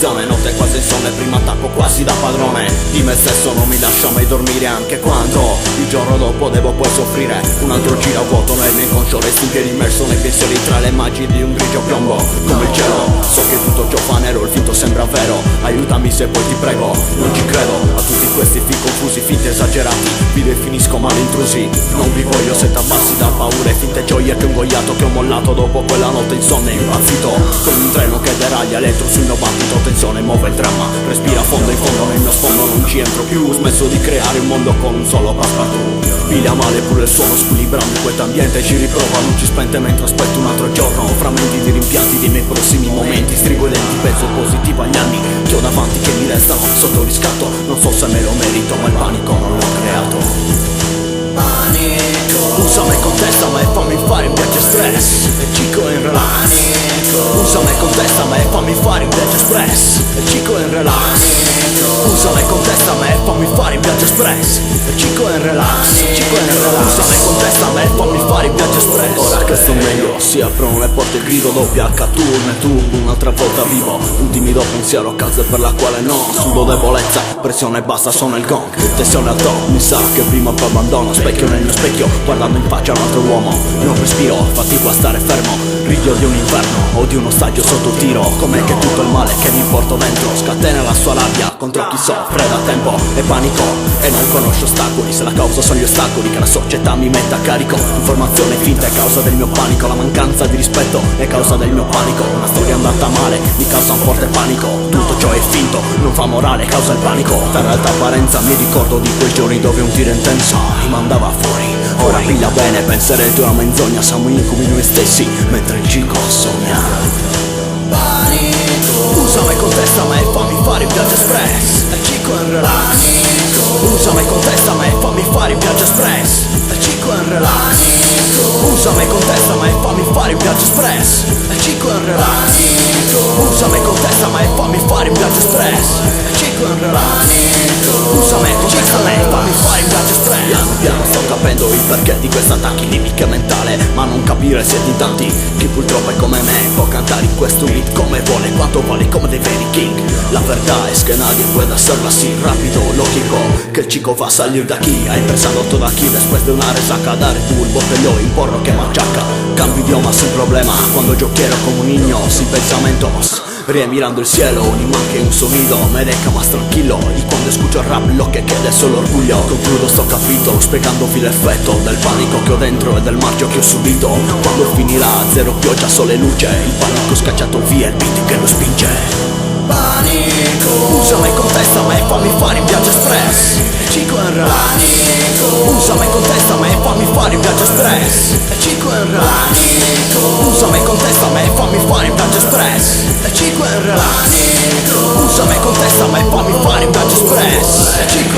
situazione, notte quasi insonne, primo attacco quasi da padrone di me stesso, non mi lascia mai dormire anche quando il giorno dopo devo poi soffrire. Un altro giro vuoto nel mio inconscio, resto in piedi immerso nei pensieri tra le immagini di un grigio piombo come il cielo. So che tutto ciò fa nero, il finto sembra vero, aiutami se poi ti prego, non ci credo a tutti questi film confusi, finti esagerati, vivo e finisco male intrusi. Non vi voglio se t'abbassi da paure, finte gioie che ho ingoiato, che ho mollato dopo quella notte insonne, impazzito come un treno che deraglia, eletro sul mio battito, tensione muove il dramma, respira fondo in fondo, nel mio sfondo non ci entro più, ho smesso di creare un mondo con un solo passepartout. Piglia male pure il suono squilibrando questo ambiente, ci riprova, luci spente mentre aspetto un altro giorno, frammenti di rimpianti dei miei prossimi momenti, strigo i denti, penso positivo agli anni che ho davanti che mi restano sotto riscatto, non so se me lo merito ma il panico non l'ho creato. Panico, usami con testa ma e fammi fare un viaggio stress, e cico in relax. Panico, usami con testa ma e fammi fare un viaggio stress, e cico in relax. Usami con testa ma e fammi fare un viaggio espress, e cico in relax, cico in relax. Usami con testa ma e fammi fare un viaggio espress. Ora che sto meglio si aprono le porte, il grido doppia H turno e turbo, un'altra volta vivo un timido pensiero, causa per la quale no, sudo debolezza, pressione bassa, suona il gong, tensione al top, mi sa che prima o poi abbandono, specchio nel mio specchio, guardando in faccia un altro uomo, non respiro, fatico a stare fermo, ridio di un inverno o di uno stagio sotto tiro, com'è che tutto il male che mi porto dentro scatena la sua rabbia contro chi soffre da tempo e panico e non conosce ostacoli, se la causa sono gli ostacoli che la società mi mette a carico, informazione finta è causa del mio panico, la mancanza di rispetto è causa del mio panico, una storia andata male mi causa un forte panico, tutto ciò è finto, non fa morale, causa il panico, per alta apparenza mi ricordo di quei giorni dove un tiro intenso mi mandava fuori, ora piglia bene, penserebbe una menzogna, siamo incubi noi stessi mentre il cico sogna. Panico, usami con testa ma e fammi fare il viaggio espress, e cico in relax. Panico, usami con testa ma e fammi fare il viaggio espress, e cico in relax. Panico, usami con testa ma e fammi fare il viaggio espress, e cico in relax. Panico, usami con testa ma e fammi fare il viaggio espress, e cico in relax. Panico, usami con testa ma e fammi fare il viaggio espress. Piano piano sto capendo il perché di questi attacchi di nicchia mentale, ma non capire siete in tanti, chi purtroppo è come me può cantare in questo beat come vuole, quanto vale come dei veri king. La verdad es que nadie puede hacerlo así rápido, lógico que el chico va a salir de aquí, ha empezado todo aquí después de una resaca, dar tu el botellón y porro que machaca, cambio idioma sin problema, cuando yo quiero como un niño sin pensamientos, ríe mirando el cielo, ni más que un sonido me deja más tranquilo, y cuando escucho el rap lo que queda es solo orgullo. Concludo sto capitolo spiegandovi l'effetto del panico che ho dentro e del marchio che ho subito, quando finirà zero pioggia, sole e luce, il panico scacciato via, il beat che lo spinge. Panico, usami con testa ma e fammi fare un viaggio espress, e cico in relax. Panico, usami con testa ma e fammi fare un viaggio espress, e cico in relax. Panico, usami con testa ma e fammi fare un viaggio espress, e cico in relax. Panico, usami con testa ma e fammi fare un viaggio espress, e cico